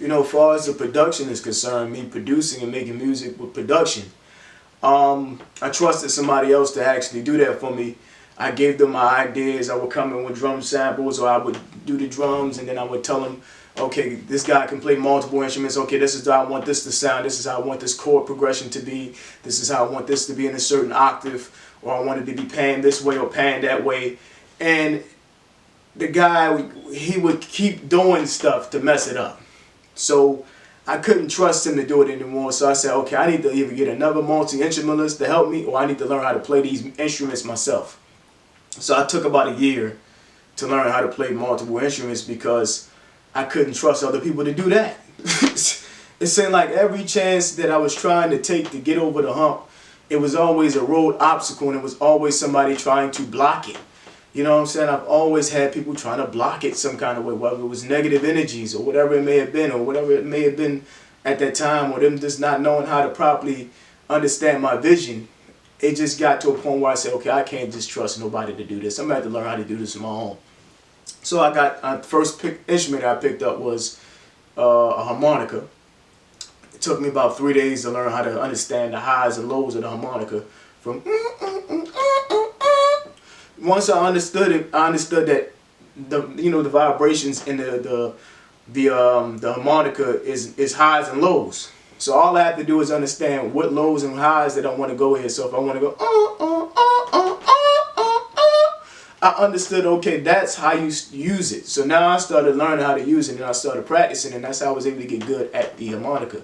you know, as far as the production is concerned, me producing and making music with production, I trusted somebody else to actually do that for me. I gave them my ideas. I would come in with drum samples, or I would do the drums, and then I would tell them, okay, this guy can play multiple instruments. Okay, this is how I want this to sound. This is how I want this chord progression to be. This is how I want this to be in a certain octave, or I want it to be panned this way or panned that way. And the guy, he would keep doing stuff to mess it up. So I couldn't trust him to do it anymore. So I said, okay, I need to either get another multi-instrumentalist to help me, or I need to learn how to play these instruments myself. So I took about a year to learn how to play multiple instruments because I couldn't trust other people to do that. It seemed like every chance that I was trying to take to get over the hump, it was always a road obstacle, and it was always somebody trying to block it. You know what I'm saying? I've always had people trying to block it some kind of way, whether it was negative energies or whatever it may have been, or whatever it may have been at that time, or them just not knowing how to properly understand my vision. It just got to a point where I said, okay, I can't just trust nobody to do this. I'm going to have to learn how to do this on my own. So I got, the first instrument I picked up was a harmonica. It took me about 3 days to learn how to understand the highs and lows of the harmonica. From once I understood it, I understood that the vibrations in the harmonica is highs and lows. So all I have to do is understand what lows and highs that I want to go in. So if I want to go I understood, okay, that's how you use it. So now I started learning how to use it, and I started practicing, and that's how I was able to get good at the harmonica.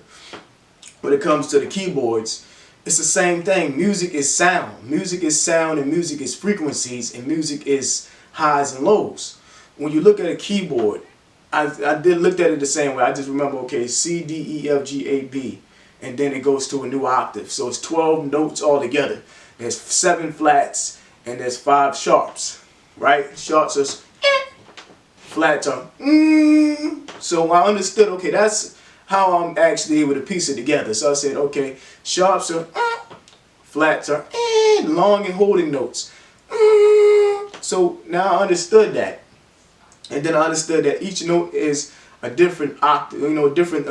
When it comes to the keyboards, it's the same thing. Music is sound. Music is sound, and music is frequencies, and music is highs and lows. When you look at a keyboard, I did look at it the same way. I just remember, okay, C, D, E, F, G, A, B, and then it goes to a new octave. So it's 12 notes all together. There's 7 flats, and there's 5 sharps, right? Sharps are flats are So I understood, okay, that's how I'm actually able to piece it together. So I said, okay, sharps are flats are long and holding notes. So now I understood that. And then I understood that each note is a different octave, different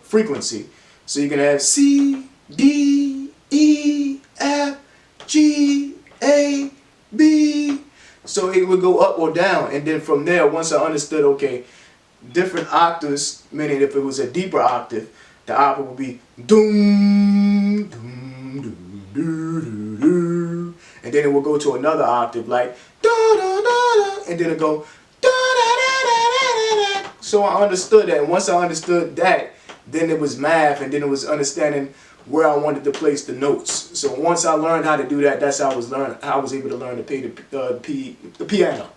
frequency. So you can have C, D, E, F, G, A, B. So it would go up or down. And then from there, once I understood, okay, different octaves, meaning if it was a deeper octave, the octave would be doom, doom, doom, doo, doo, doo. And then it will go to another octave like da, da, da, da, and then it go da, da, da, da, da, da. So I understood that, and once I understood that, then it was math, and then it was understanding where I wanted to place the notes. So once I learned how to do that, that's how I was able to learn to play the piano.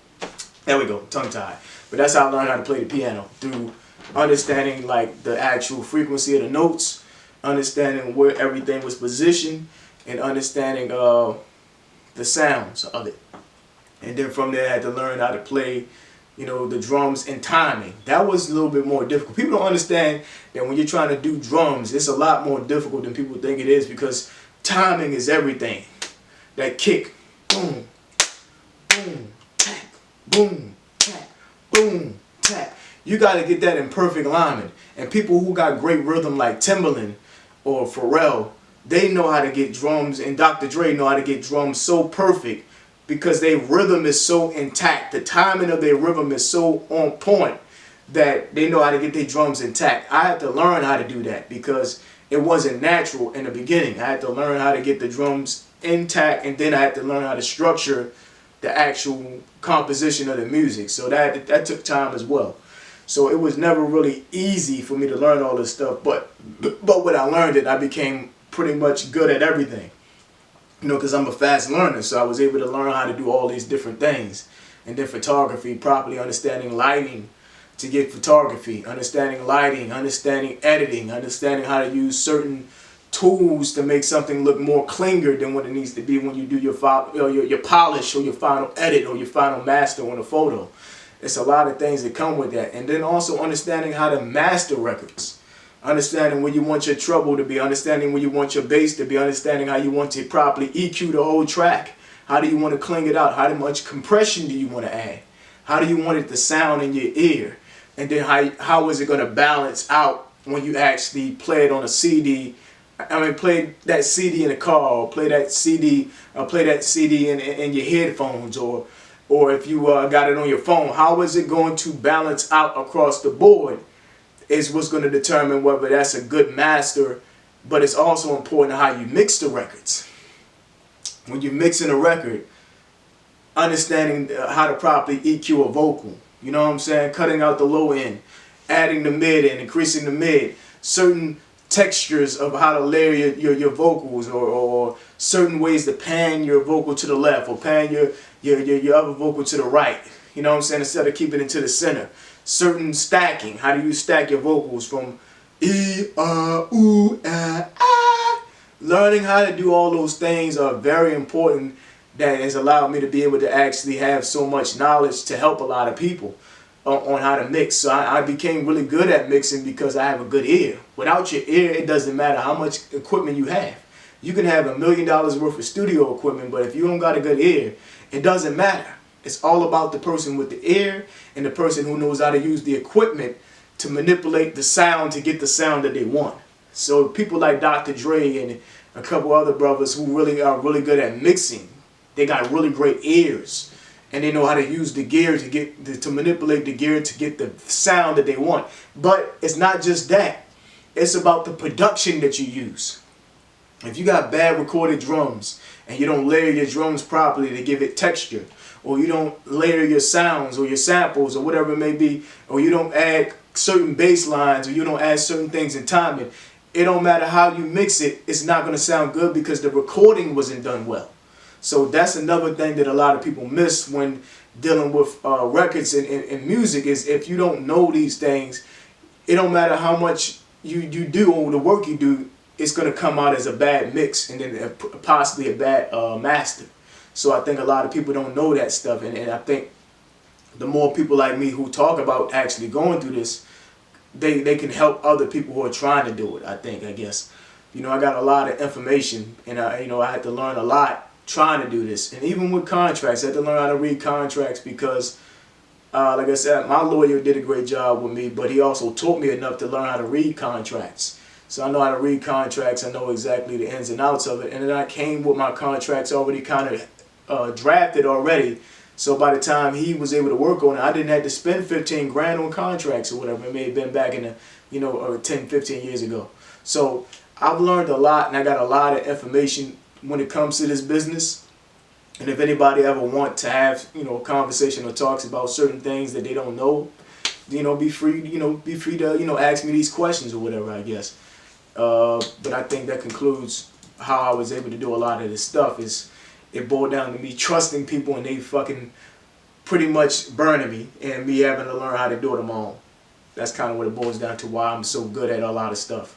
There we go, tongue tied. But that's how I learned how to play the piano, through understanding like the actual frequency of the notes, understanding where everything was positioned, and understanding the sounds of it. And then from there I had to learn how to play, the drums and timing. That was a little bit more difficult. People don't understand that when you're trying to do drums, it's a lot more difficult than people think it is, because timing is everything. That kick, boom, boom, tap, boom, tap, boom, tap. You got to get that in perfect alignment. And people who got great rhythm like Timbaland or Pharrell, they know how to get drums, and Dr. Dre know how to get drums so perfect, because their rhythm is so intact. The timing of their rhythm is so on point that they know how to get their drums intact. I had to learn how to do that because it wasn't natural in the beginning. I had to learn how to get the drums intact, and then I had to learn how to structure the actual composition of the music. So that took time as well. So it was never really easy for me to learn all this stuff, but when I learned it, I became pretty much good at everything. Because I'm a fast learner, so I was able to learn how to do all these different things. And then photography, properly understanding lighting to get photography, understanding lighting, understanding editing, understanding how to use certain tools to make something look more cleaner than what it needs to be when you do your polish or your final edit or your final master on a photo. It's a lot of things that come with that. And then also understanding how to master records. Understanding where you want your treble to be, understanding where you want your bass to be, understanding how you want to properly EQ the whole track. How do you want to clean it out? How much compression do you want to add? How do you want it to sound in your ear? and then how is it going to balance out when you actually play it on a CD. I mean, play that CD in a car, or play that CD in your headphones, or if you got it on your phone. How is it going to balance out across the board is what's going to determine whether that's a good master. But it's also important how you mix the records. When you're mixing a record, understanding how to properly EQ a vocal. You know what I'm saying? Cutting out the low end, adding the mid and increasing the mid. Certain textures of how to layer your vocals, or certain ways to pan your vocal to the left, or pan your other vocal to the right. You know what I'm saying? Instead of keeping it to the center. Certain stacking. How do you stack your vocals from E, U, ah? Learning how to do all those things are very important. That has allowed me to be able to actually have so much knowledge to help a lot of people on how to mix. So I became really good at mixing because I have a good ear. Without your ear, it doesn't matter how much equipment you have. You can have $1 million worth of studio equipment, but if you don't got a good ear, it doesn't matter. It's all about the person with the ear and the person who knows how to use the equipment to manipulate the sound to get the sound that they want. So people like Dr. Dre and a couple other brothers who really are really good at mixing, they got really great ears, and they know how to use the gear to manipulate the gear to get the sound that they want. But it's not just that. It's about the production that you use. If you got bad recorded drums and you don't layer your drums properly to give it texture, or you don't layer your sounds or your samples or whatever it may be, or you don't add certain bass lines, or you don't add certain things in timing, it don't matter how you mix it, it's not going to sound good because the recording wasn't done well. So that's another thing that a lot of people miss when dealing with records and music, is if you don't know these things, it don't matter how much you do or the work you do, it's going to come out as a bad mix and then possibly a bad master. So I think a lot of people don't know that stuff, and I think the more people like me who talk about actually going through this, they can help other people who are trying to do it, I guess. You know, I got a lot of information, and I had to learn a lot trying to do this. And even with contracts, I had to learn how to read contracts because, like I said, my lawyer did a great job with me, but he also taught me enough to learn how to read contracts. So I know how to read contracts, I know exactly the ins and outs of it, and then I came with my contracts already kind of drafted already. So by the time he was able to work on it, I didn't have to spend 15 grand on contracts or whatever. It may have been back in the, 10, 15 years ago. So I've learned a lot, and I got a lot of information when it comes to this business. And if anybody ever want to have, conversation or talks about certain things that they don't know, be free to, ask me these questions or whatever, I guess. But I think that concludes how I was able to do a lot of this stuff. It boiled down to me trusting people and they fucking pretty much burning me, and me having to learn how to do it on my own. That's kind of what it boils down to, why I'm so good at a lot of stuff.